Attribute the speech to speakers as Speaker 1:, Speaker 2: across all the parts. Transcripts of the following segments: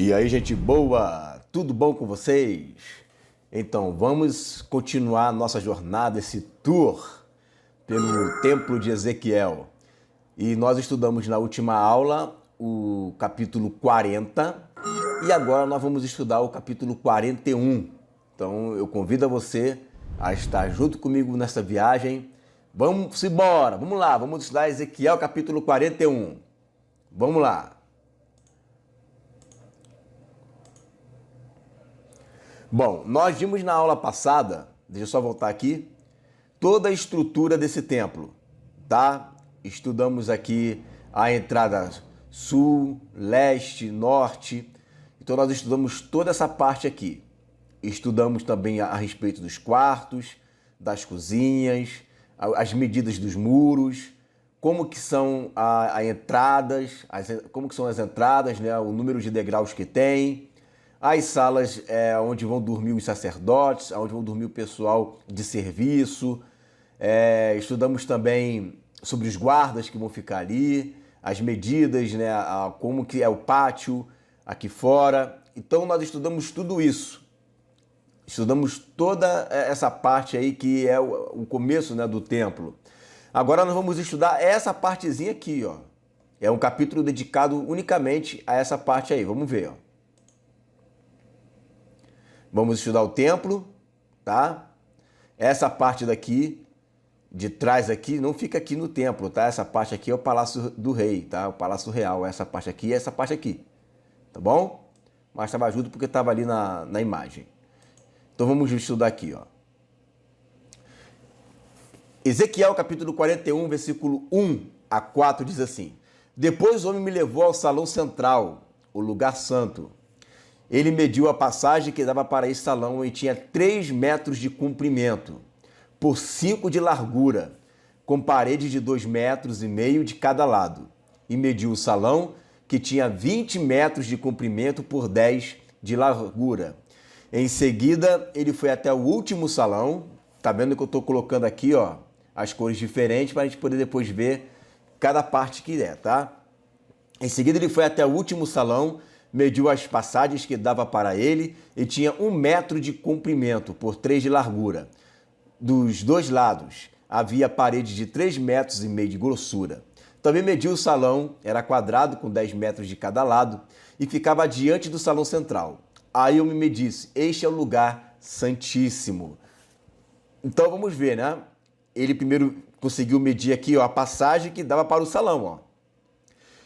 Speaker 1: E aí, gente boa, tudo bom com vocês? Então, vamos continuar nossa jornada, esse tour pelo Templo de Ezequiel. E nós estudamos na última aula o capítulo 40 e agora nós vamos estudar o capítulo 41. Então, eu convido a você a estar junto comigo nessa viagem. Vamos embora, vamos lá, vamos estudar Ezequiel capítulo 41. Vamos lá. Bom, nós vimos na aula passada, deixa eu só voltar aqui, toda a estrutura desse templo, tá? Estudamos aqui a entrada sul, leste, norte. Então nós estudamos toda essa parte aqui. Estudamos também a respeito dos quartos, das cozinhas, as medidas dos muros, como que são as entradas, como que são as entradas, né? O número de degraus que tem. As salas onde vão dormir os sacerdotes, onde vão dormir o pessoal de serviço. Estudamos também sobre os guardas que vão ficar ali, as medidas, né, como que é o pátio aqui fora. Então nós estudamos tudo isso. Estudamos toda essa parte aí que é o começo, né, do templo. Agora nós vamos estudar essa partezinha aqui, ó. É um capítulo dedicado unicamente a essa parte aí. Vamos ver, ó. Vamos estudar o templo, tá? Essa parte daqui, de trás aqui, não fica aqui no templo, tá? Essa parte aqui é o Palácio do Rei, tá? O Palácio Real, essa parte aqui e essa parte aqui, tá bom? Mas estava junto porque estava ali na imagem. Então vamos estudar aqui, ó. Ezequiel capítulo 41, versículo 1 a 4 diz assim: Depois o homem me levou ao salão central, o lugar santo. Ele mediu a passagem que dava para esse salão e tinha 3 metros de comprimento, por 5 de largura, com parede de 2,5 metros de cada lado. E mediu o salão, que tinha 20 metros de comprimento por 10 de largura. Em seguida, ele foi até o último salão. Tá vendo que eu estou colocando aqui, ó, as cores diferentes para a gente poder depois ver cada parte que é, tá? Em seguida, ele foi até o último salão, mediu as passagens que dava para ele e tinha 1 metro de comprimento por 3 de largura. Dos dois lados havia parede de 3,5 metros de grossura. Também mediu o salão, era quadrado com 10 metros de cada lado e ficava diante do salão central. Aí me disse, este é o lugar santíssimo. Então vamos ver, né? Ele primeiro conseguiu medir aqui, ó, a passagem que dava para o salão, ó.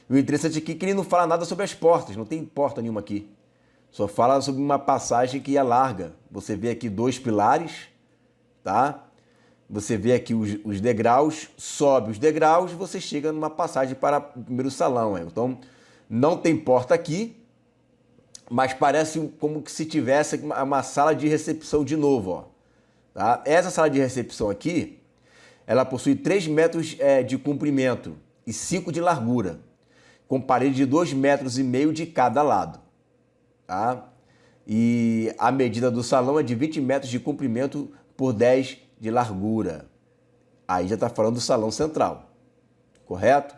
Speaker 1: O interessante aqui é que ele não fala nada sobre as portas, não tem porta nenhuma aqui. Só fala sobre uma passagem que é larga. Você vê aqui 2 pilares, tá? Você vê aqui os degraus, sobe os degraus e você chega numa passagem para o primeiro salão. Então, não tem porta aqui, mas parece como que se tivesse uma sala de recepção de novo, ó. Tá? Essa sala de recepção aqui, ela possui 3 metros de comprimento e 5 de largura, com parede de 2,5 metros de cada lado, tá? E a medida do salão é de 20 metros de comprimento por 10 de largura. Aí já está falando do salão central, correto?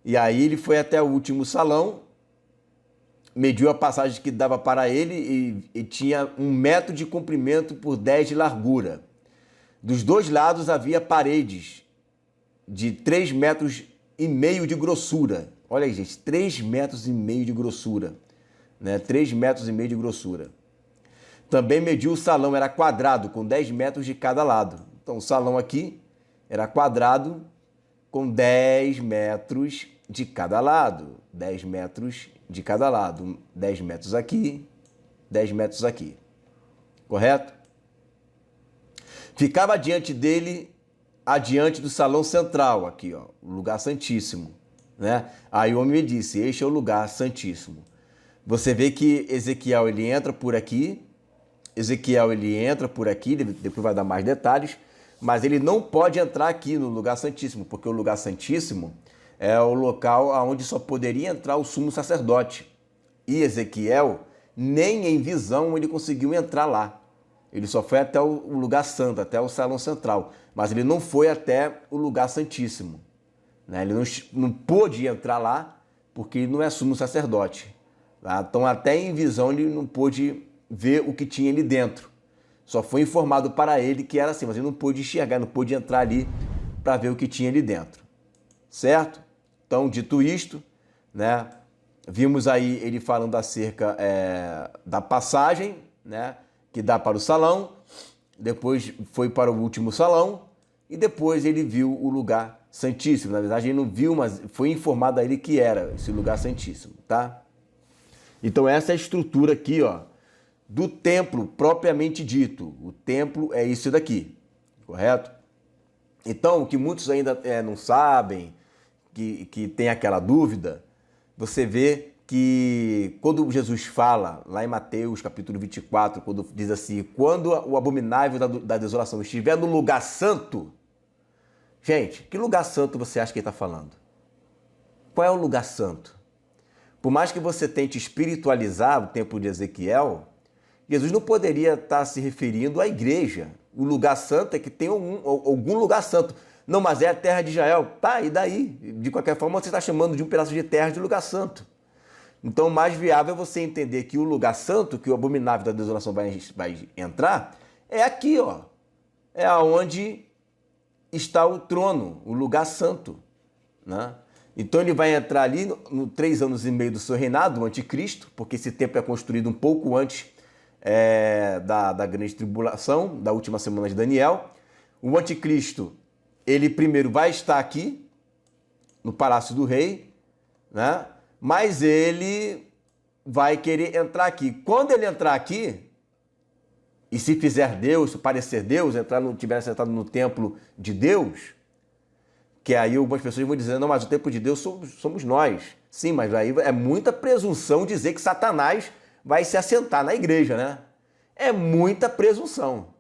Speaker 1: E aí ele foi até o último salão, mediu a passagem que dava para ele e tinha 1 metro de comprimento por 10 de largura. Dos dois lados havia paredes de 3,5 metros de grossura. Olha aí, gente, 3,5 metros de grossura, né? 3,5 metros de grossura. Também mediu o salão, era quadrado, com 10 metros de cada lado. Então, o salão aqui era quadrado, com 10 metros de cada lado. 10 metros de cada lado. 10 metros aqui, 10 metros aqui. Correto? Ficava diante dele, adiante do salão central, aqui, ó, o lugar santíssimo. Né? Aí o homem me disse, este é o lugar santíssimo. Você vê que Ezequiel ele entra por aqui, depois vai dar mais detalhes, mas ele não pode entrar aqui no lugar santíssimo, porque o lugar santíssimo é o local onde só poderia entrar o sumo sacerdote. E Ezequiel, nem em visão ele conseguiu entrar lá. Ele só foi até o lugar santo, até o salão central, mas ele não foi até o lugar santíssimo. Né? Ele não pôde entrar lá porque ele não é sumo sacerdote. Tá? Então, até em visão, ele não pôde ver o que tinha ali dentro. Só foi informado para ele que era assim, mas ele não pôde enxergar, não pôde entrar ali para ver o que tinha ali dentro. Certo? Então, dito isto, né, vimos aí ele falando acerca da passagem, né, que dá para o salão, depois foi para o último salão e depois ele viu o lugar santíssimo. Na verdade, ele não viu, mas foi informado a ele que era esse lugar santíssimo, tá? Então, essa é a estrutura aqui, ó, do templo propriamente dito. O templo é isso daqui, correto? Então, o que muitos ainda não sabem, que tem aquela dúvida, você vê que quando Jesus fala, lá em Mateus capítulo 24, quando diz assim, quando o abominável da desolação estiver no lugar santo, gente, que lugar santo você acha que ele está falando? Qual é o lugar santo? Por mais que você tente espiritualizar o templo de Ezequiel, Jesus não poderia estar se referindo à igreja. O lugar santo é que tem algum lugar santo. Não, mas é a terra de Israel. Tá, e daí? De qualquer forma, você está chamando de um pedaço de terra de lugar santo. Então, mais viável é você entender que o lugar santo, que o abominável da desolação vai entrar, é aqui, ó. É aonde está o trono, o lugar santo, né? Então ele vai entrar ali no 3 anos e meio do seu reinado, o anticristo, porque esse templo é construído um pouco antes da grande tribulação, da última semana de Daniel. O anticristo, ele primeiro vai estar aqui, no palácio do rei, né? Mas ele vai querer entrar aqui. Quando ele entrar aqui, e se fizer Deus, se parecer Deus, tiver sentado no templo de Deus, que aí algumas pessoas vão dizer, não, mas o templo de Deus somos nós. Sim, mas aí é muita presunção dizer que Satanás vai se assentar na igreja, né? É muita presunção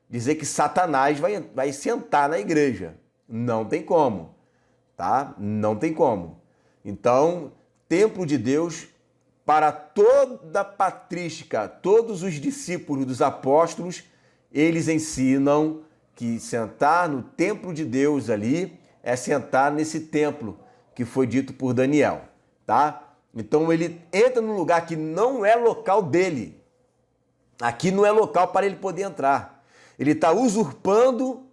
Speaker 1: dizer que Satanás vai sentar na igreja. Não tem como, tá? Não tem como. Então, templo de Deus, para toda a patrística, todos os discípulos dos apóstolos, eles ensinam que sentar no templo de Deus ali é sentar nesse templo que foi dito por Daniel, tá? Então ele entra num lugar que não é local dele. Aqui não é local para ele poder entrar. Ele está usurpando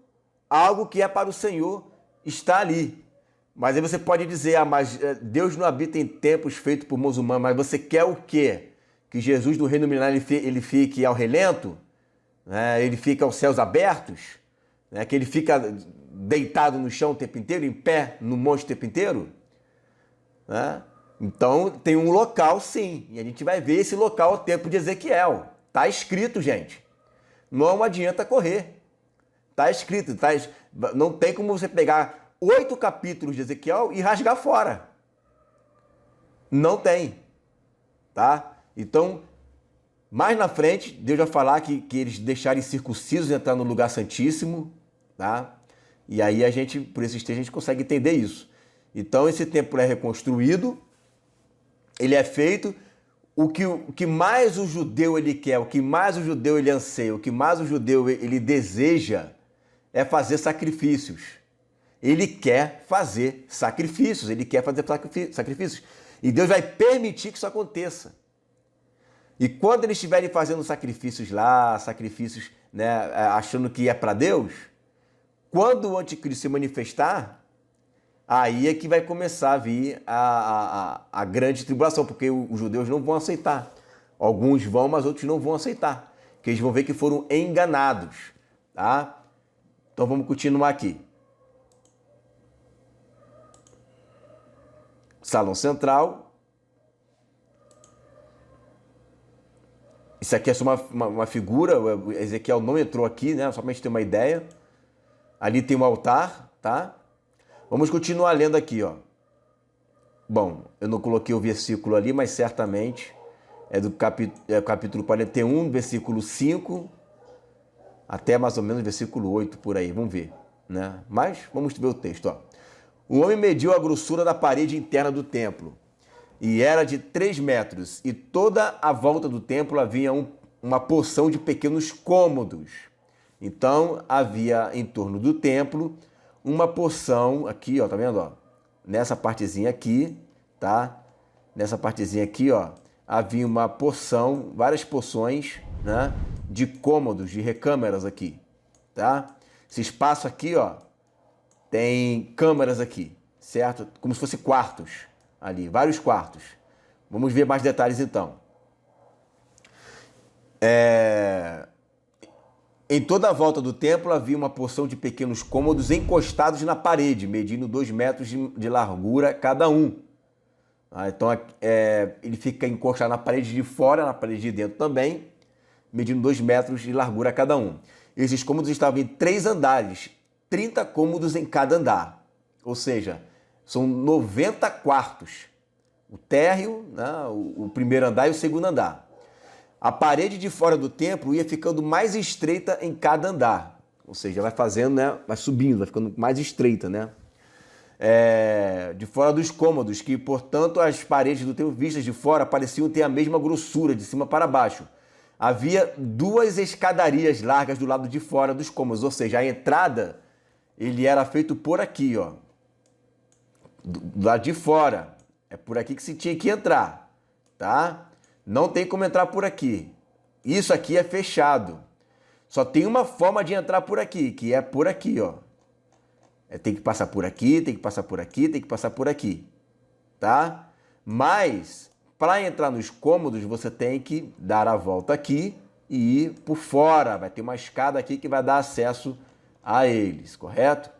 Speaker 1: algo que é para o Senhor estar ali. Mas aí você pode dizer, mas Deus não habita em templos feitos por mãos humanas, mas você quer o quê? Que Jesus do reino milenar ele fique ao relento? Né? Ele fica aos céus abertos? Né? Que ele fica deitado no chão o tempo inteiro, em pé no monte o tempo inteiro? Né? Então tem um local sim, e a gente vai ver esse local, o templo de Ezequiel. Está escrito, gente. Não adianta correr. Está escrito. Não tem como você pegar 8 capítulos de Ezequiel e rasgar fora. Não tem. Tá? Então, mais na frente, Deus vai falar que eles deixarem circuncisos entrar no lugar santíssimo. Tá? E aí por esses textos, a gente consegue entender isso. Então, esse templo é reconstruído. Ele é feito. O que mais o judeu ele quer, o que mais o judeu ele anseia, o que mais o judeu ele deseja é fazer sacrifícios. Ele quer fazer sacrifícios, ele quer fazer sacrifícios. E Deus vai permitir que isso aconteça. E quando eles estiverem fazendo sacrifícios lá, sacrifícios, né, achando que é para Deus, quando o anticristo se manifestar, aí é que vai começar a vir a grande tribulação, porque os judeus não vão aceitar. Alguns vão, mas outros não vão aceitar, porque eles vão ver que foram enganados. Tá? Então vamos continuar aqui. Salão central. Isso aqui é só uma figura, o Ezequiel não entrou aqui, né? Só para a gente ter uma ideia. Ali tem um altar, tá? Vamos continuar lendo aqui, ó. Bom, eu não coloquei o versículo ali, mas certamente é do capítulo 41, versículo 5, até mais ou menos versículo 8, por aí, vamos ver, né? Mas vamos ver o texto, ó. O homem mediu a grossura da parede interna do templo, e era de 3 metros, e toda a volta do templo havia uma porção de pequenos cômodos. Então, havia em torno do templo uma porção aqui, ó, tá vendo, ó? Nessa partezinha aqui, tá? Nessa partezinha aqui, ó, havia uma porção, várias porções, né, de cômodos, de recâmaras aqui, tá? Esse espaço aqui, ó, tem câmaras aqui, certo? Como se fosse quartos ali, vários quartos. Vamos ver mais detalhes então. Em toda a volta do templo havia uma porção de pequenos cômodos encostados na parede, medindo 2 metros de largura cada um. Então ele fica encostado na parede de fora, na parede de dentro também, medindo 2 metros de largura cada um. Esses cômodos estavam em 3 andares, 30 cômodos em cada andar. Ou seja, são 90 quartos. O térreo, né, o primeiro andar e o segundo andar. A parede de fora do templo ia ficando mais estreita em cada andar. Ou seja, vai fazendo, né, vai subindo, vai ficando mais estreita, né? De fora dos cômodos, que, portanto, as paredes do templo vistas de fora pareciam ter a mesma grossura, de cima para baixo. Havia 2 escadarias largas do lado de fora dos cômodos, ou seja, a entrada ele era feito por aqui, ó, do lado de fora. É por aqui que se tinha que entrar, tá? Não tem como entrar por aqui. Isso aqui é fechado. Só tem uma forma de entrar por aqui, que é por aqui, ó. Tem que passar por aqui, tem que passar por aqui, tem que passar por aqui, tá? Mas, para entrar nos cômodos, você tem que dar a volta aqui e ir por fora. Vai ter uma escada aqui que vai dar acesso a eles, correto?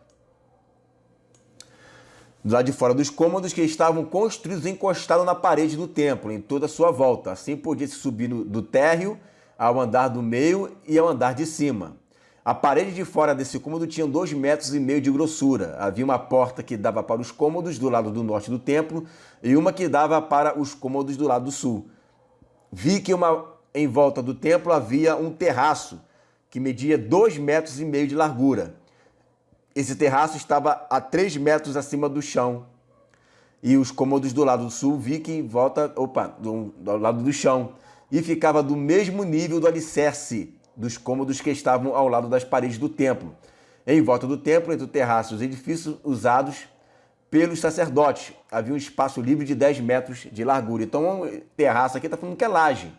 Speaker 1: Do lado de fora dos cômodos que estavam construídos encostados na parede do templo, em toda a sua volta. Assim podia-se subir do térreo ao andar do meio e ao andar de cima. A parede de fora desse cômodo tinha 2,5 metros de grossura. Havia uma porta que dava para os cômodos do lado do norte do templo e uma que dava para os cômodos do lado do sul. Vi que em volta do templo havia um terraço que media 2,5 metros de largura. Esse terraço estava a 3 metros acima do chão. E os cômodos do lado do sul vi que em volta, do lado do chão. E ficava do mesmo nível do alicerce dos cômodos que estavam ao lado das paredes do templo. Em volta do templo, entre o terraço e os edifícios usados pelos sacerdotes, havia um espaço livre de 10 metros de largura. Então, o terraço aqui está falando que é laje,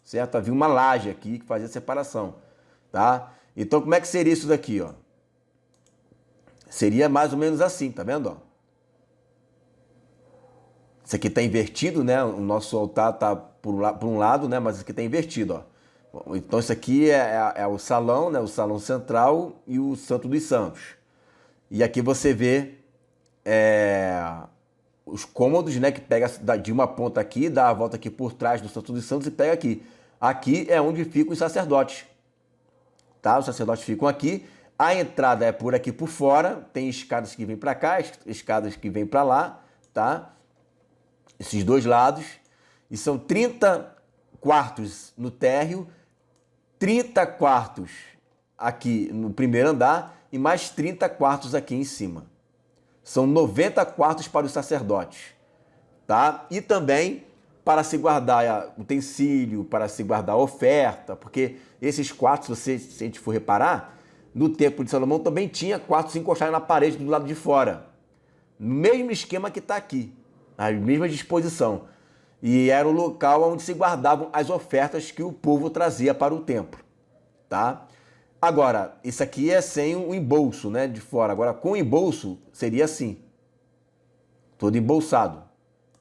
Speaker 1: certo? Havia uma laje aqui que fazia separação, tá? Então, como é que seria isso daqui, ó? Seria mais ou menos assim, tá vendo, ó? Isso aqui está invertido, né? O nosso altar está por um lado, né? Mas isso aqui está invertido, ó. Então isso aqui é o salão, né? O salão central e o Santo dos Santos. E aqui você vê os cômodos, né? Que pega de uma ponta aqui, dá a volta aqui por trás do Santo dos Santos e pega aqui. Aqui é onde ficam os sacerdotes, tá? Os sacerdotes ficam aqui. A entrada é por aqui por fora. Tem escadas que vêm para cá, escadas que vêm para lá, tá? Esses dois lados. E são 30 quartos no térreo, 30 quartos aqui no primeiro andar e mais 30 quartos aqui em cima. São 90 quartos para os sacerdotes, tá? E também para se guardar utensílio, para se guardar oferta, porque esses quartos, se a gente for reparar, no Templo de Salomão também tinha quartos encostados na parede do lado de fora. No mesmo esquema que está aqui, a mesma disposição. E era o local onde se guardavam as ofertas que o povo trazia para o templo, tá? Agora, isso aqui é sem o embolso, né, de fora. Agora, com o embolso, seria assim. Todo embolsado,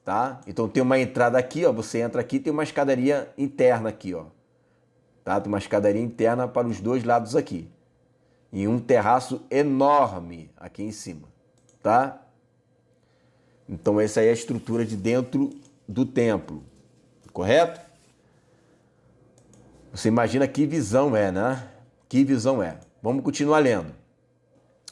Speaker 1: tá? Então, tem uma entrada aqui, ó. Você entra aqui, tem uma escadaria interna aqui, ó. Tá? Tem uma escadaria interna para os dois lados aqui. E um terraço enorme aqui em cima, tá? Então, essa aí é a estrutura de dentro do templo, correto? Você imagina que visão é, né? Que visão é. Vamos continuar lendo.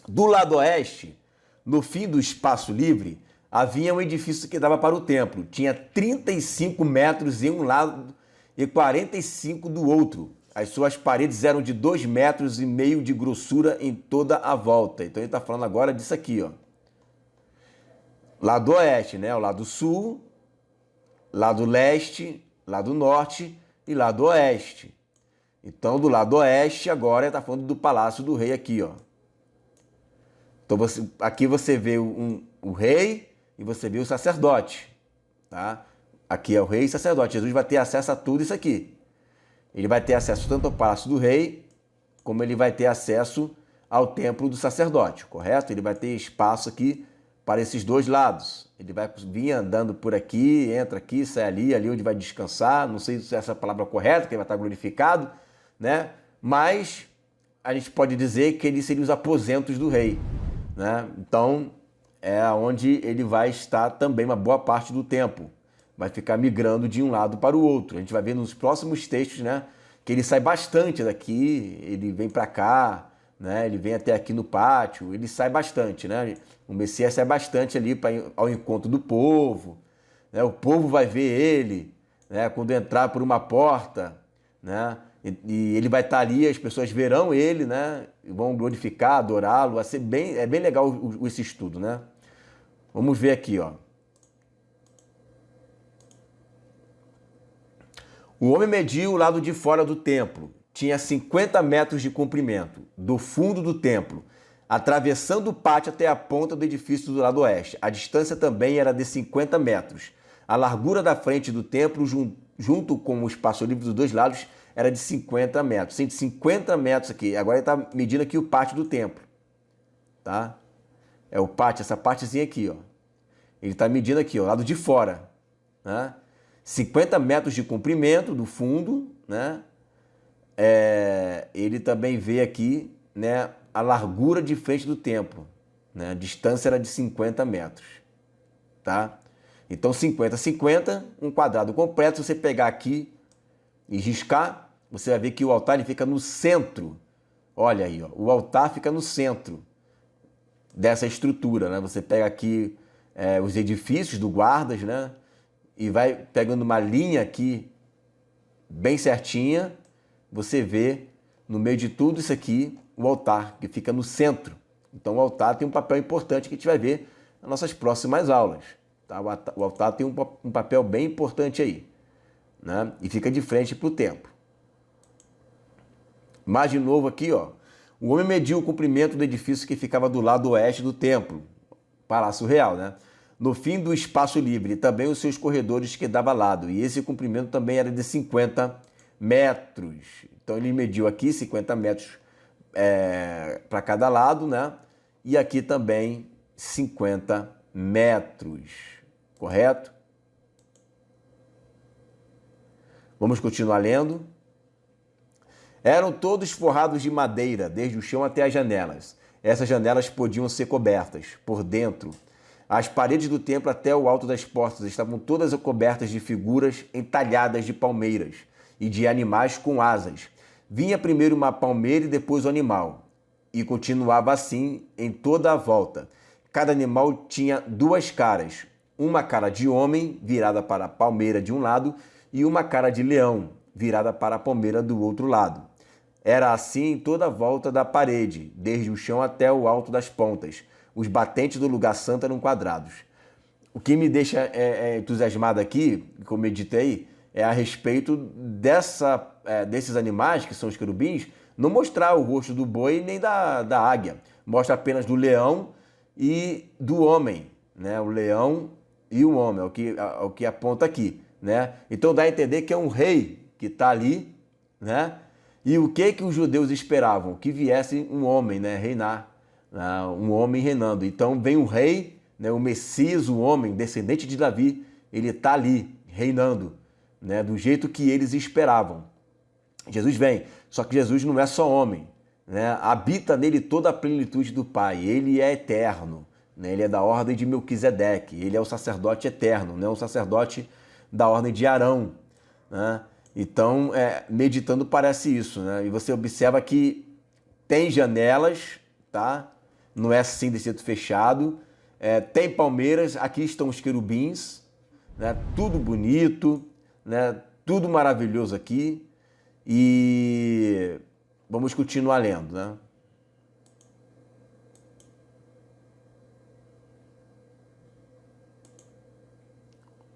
Speaker 1: Do lado oeste, no fim do espaço livre, havia um edifício que dava para o templo. Tinha 35 metros em um lado e 45 do outro. As suas paredes eram de 2,5 metros de grossura em toda a volta. Então ele está falando agora disso aqui, ó. Lado oeste, né? O lado sul, lado leste, lado norte e lado oeste. Então, do lado oeste, agora ele está falando do Palácio do Rei aqui, ó. Então, aqui você vê o rei e você vê o sacerdote, tá? Aqui é o rei e sacerdote. Jesus vai ter acesso a tudo isso aqui. Ele vai ter acesso tanto ao palácio do rei, como ele vai ter acesso ao templo do sacerdote, correto? Ele vai ter espaço aqui para esses dois lados. Ele vai vir andando por aqui, entra aqui, sai ali, ali onde vai descansar. Não sei se essa é a palavra correta, que ele vai estar glorificado, né? Mas a gente pode dizer que ele seria os aposentos do rei, né? Então, é onde ele vai estar também uma boa parte do tempo. Vai ficar migrando de um lado para o outro. A gente vai ver nos próximos textos, né, que ele sai bastante daqui, ele vem para cá, né, ele vem até aqui no pátio, ele sai bastante, né? O Messias sai bastante ali ao encontro do povo, né? O povo vai ver ele, né, quando entrar por uma porta, né? E ele vai estar ali, as pessoas verão ele, né? E vão glorificar, adorá-lo. É bem legal esse estudo, né? Vamos ver aqui, ó. O homem mediu o lado de fora do templo. Tinha 50 metros de comprimento, do fundo do templo, atravessando o pátio até a ponta do edifício do lado oeste. A distância também era de 50 metros. A largura da frente do templo, junto com o espaço livre dos dois lados, era de 50 metros. 150 metros aqui. Agora ele está medindo aqui o pátio do templo. Tá? É o pátio, essa partezinha aqui, ó. Ele está medindo aqui, ó, lado de fora, né? 50 metros de comprimento do fundo, né? Ele também vê aqui, né, a largura de frente do templo, né? A distância era de 50 metros, tá? Então 50, um quadrado completo. Se você pegar aqui e riscar, você vai ver que o altar ele fica no centro. Olha aí, ó, o altar fica no centro dessa estrutura, né? Você pega aqui os edifícios do guardas, né? E vai pegando uma linha aqui bem certinha, você vê no meio de tudo isso aqui o altar, que fica no centro. Então o altar tem um papel importante que a gente vai ver nas nossas próximas aulas. Tá? O altar tem um papel bem importante aí, né? E fica de frente para o templo. Mais de novo aqui, ó. O homem mediu o comprimento do edifício que ficava do lado oeste do templo, Palácio Real, né? No fim do espaço livre, também os seus corredores que dava lado. E esse comprimento também era de 50 metros. Então ele mediu aqui 50 metros para cada lado, né? E aqui também 50 metros, correto? Vamos continuar lendo. Eram todos forrados de madeira, desde o chão até as janelas. Essas janelas podiam ser cobertas por dentro. As paredes do templo até o alto das portas estavam todas cobertas de figuras entalhadas de palmeiras e de animais com asas. Vinha primeiro uma palmeira e depois o animal, e continuava assim em toda a volta. Cada animal tinha duas caras, uma cara de homem, virada para a palmeira de um lado, e uma cara de leão, virada para a palmeira do outro lado. Era assim em toda a volta da parede, desde o chão até o alto das pontas. Os batentes do lugar santo eram quadrados. O que me deixa entusiasmado aqui, como meditei, é a respeito desses animais, que são os querubins, não mostrar o rosto do boi nem da águia. Mostra apenas do leão e do homem, né? O leão e o homem, é o que aponta aqui, né? Então dá a entender que é um rei que está ali, né? E o que os judeus esperavam? Que viesse um homem, né, reinar, um homem reinando. Então vem o rei, né, o Messias, o homem, descendente de Davi, ele está ali, reinando, né, do jeito que eles esperavam. Jesus vem, só que Jesus não é só homem, né? Habita nele toda a plenitude do Pai, ele é eterno, né? Ele é da ordem de Melquisedeque, ele é o sacerdote eterno, né? O sacerdote da ordem de Arão, né? Então, meditando parece isso, né? E você observa que tem janelas, tá? Não é assim de jeito fechado. Tem palmeiras, aqui estão os querubins, né? Tudo bonito, né? Tudo maravilhoso aqui. E vamos continuar lendo, né?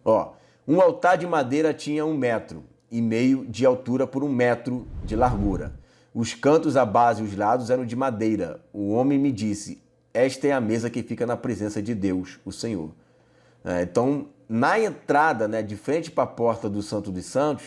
Speaker 1: Ó, um altar de madeira tinha 1,5 metros de altura por 1 metro de largura. Os cantos, a base e os lados eram de madeira. O homem me disse: esta é a mesa que fica na presença de Deus, o Senhor. Então, na entrada, né, de frente para a porta do Santo dos Santos,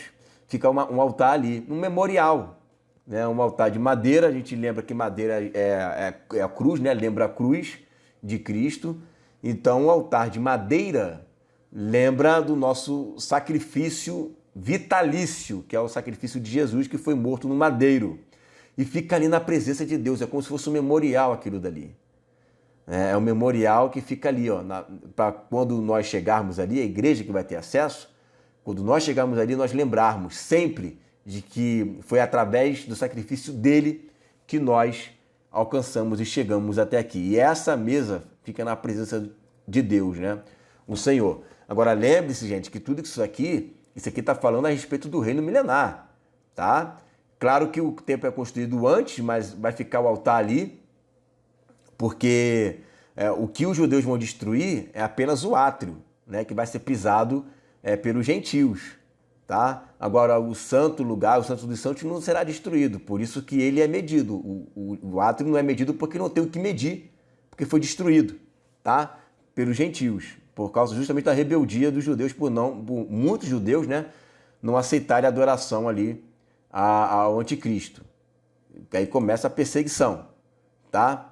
Speaker 1: fica um altar ali, um memorial, né, um altar de madeira. A gente lembra que madeira é a cruz, né, lembra a cruz de Cristo. Então, o altar de madeira lembra do nosso sacrifício vitalício, que é o sacrifício de Jesus, que foi morto no madeiro. E fica ali na presença de Deus, é como se fosse um memorial aquilo dali. É um memorial que fica ali, ó, para quando nós chegarmos ali, a igreja que vai ter acesso, quando nós chegarmos ali, nós lembrarmos sempre de que foi através do sacrifício dele que nós alcançamos e chegamos até aqui. E essa mesa fica na presença de Deus, né? O Senhor. Agora lembre-se, gente, que tudo isso aqui está falando a respeito do reino milenar, tá? Claro que o templo é construído antes, mas vai ficar o altar ali, porque o que os judeus vão destruir é apenas o átrio, né, que vai ser pisado pelos gentios, tá? Agora, o santo lugar, o santo dos santos, não será destruído, por isso que ele é medido. O átrio não é medido porque não tem o que medir, porque foi destruído, tá? Pelos gentios, por causa justamente da rebeldia dos judeus, por muitos judeus, né, não aceitarem a adoração ali ao anticristo. Aí começa a perseguição, tá?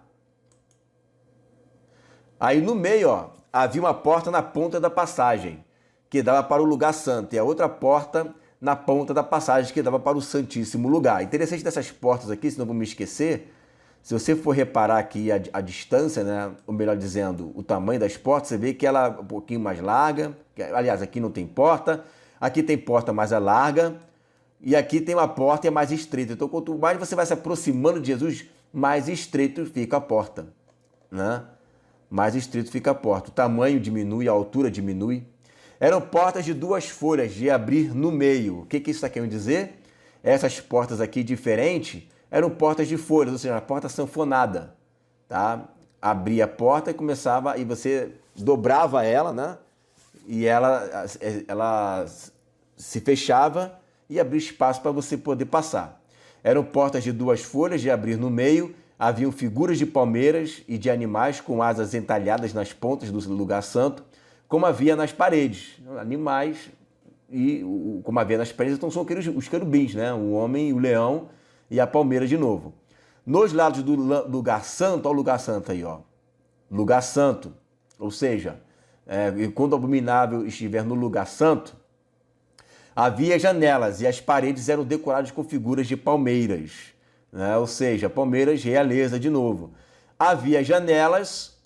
Speaker 1: Aí no meio, ó, havia uma porta na ponta da passagem, que dava para o lugar santo, e a outra porta na ponta da passagem, que dava para o santíssimo lugar. Interessante dessas portas aqui, senão vou me esquecer, se você for reparar aqui a distância, né, ou melhor dizendo, o tamanho das portas, você vê que ela é um pouquinho mais larga. Aliás, aqui não tem porta, aqui tem porta mais larga, e aqui tem uma porta mais estreita. Então, quanto mais você vai se aproximando de Jesus, mais estreito fica a porta, né? Mais estreito fica a porta. O tamanho diminui, a altura diminui. Eram portas de 2 folhas, de abrir no meio. O que isso está querendo dizer? Essas portas aqui diferentes eram portas de folhas, ou seja, a porta sanfonada, tá? Abria a porta e começava, e você dobrava ela, né? E ela se fechava e abria espaço para você poder passar. Eram portas de 2 folhas, de abrir no meio. Haviam figuras de palmeiras e de animais com asas entalhadas nas pontas do lugar santo, como havia nas paredes. Animais, e como havia nas paredes, então são os querubins, né? O homem, o leão e a palmeira de novo. Nos lados do lugar santo, olha o lugar santo aí, ó. Lugar santo, ou seja, quando o abominável estiver no lugar santo, havia janelas e as paredes eram decoradas com figuras de palmeiras, né? Ou seja, palmeiras, realeza de novo. Havia janelas,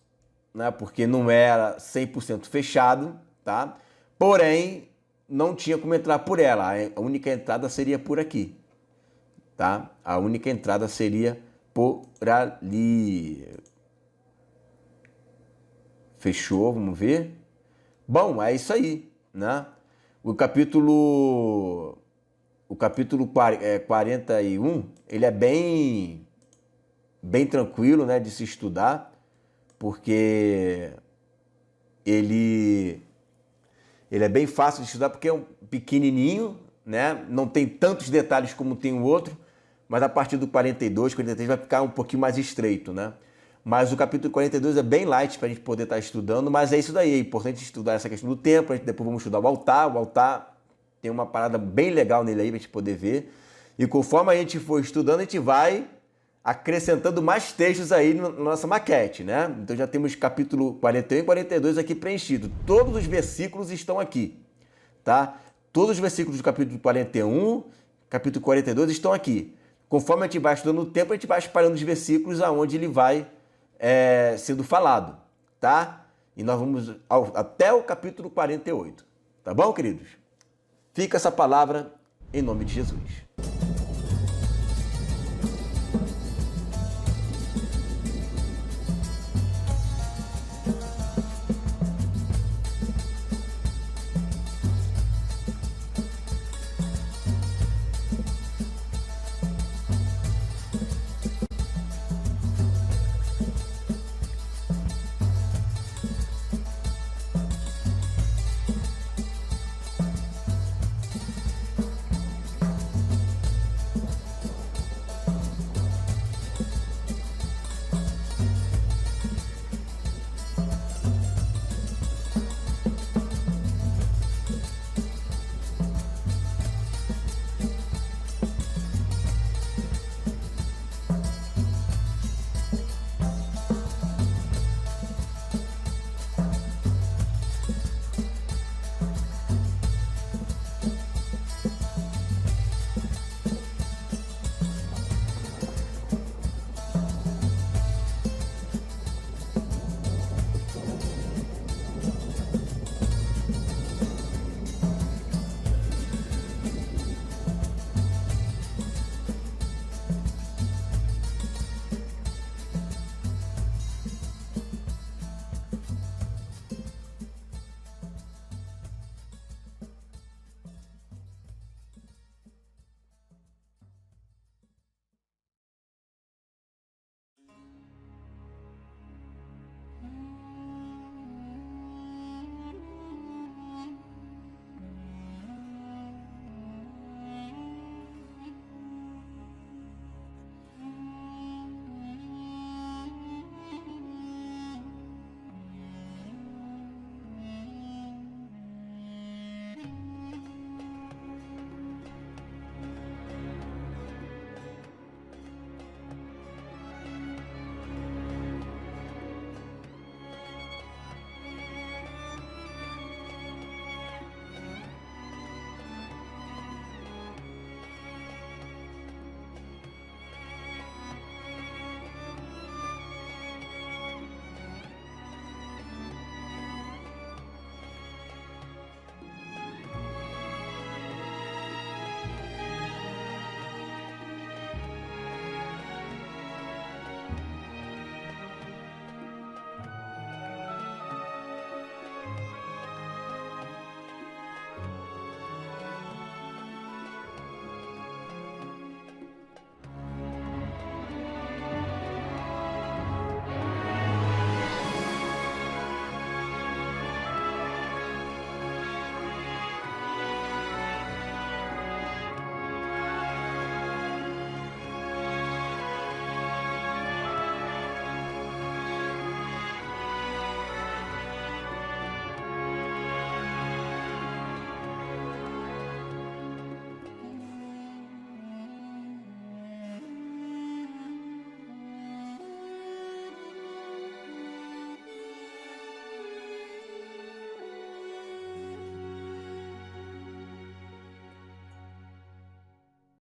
Speaker 1: né? Porque não era 100% fechado, tá? Porém, não tinha como entrar por ela. A única entrada seria por aqui, tá? A única entrada seria por ali. Fechou, vamos ver. Bom, é isso aí, né? O capítulo 41, ele é bem tranquilo, né, de se estudar, porque ele é bem fácil de estudar, porque é um pequenininho, né, não tem tantos detalhes como tem o outro, mas a partir do 42, 43 vai ficar um pouquinho mais estreito, né? Mas o capítulo 42 é bem light para a gente poder estar estudando, mas é isso daí, é importante estudar essa questão do tempo. Depois vamos estudar o altar tem uma parada bem legal nele aí para a gente poder ver. E conforme a gente for estudando, a gente vai acrescentando mais textos aí na nossa maquete, né? Então já temos capítulo 41 e 42 aqui preenchido. Todos os versículos estão aqui, tá? Todos os versículos do capítulo 41, capítulo 42 estão aqui. Conforme a gente vai estudando o tempo, a gente vai espalhando os versículos aonde ele vai sendo falado, tá? E nós vamos até o capítulo 48, tá bom, queridos? Fica essa palavra em nome de Jesus.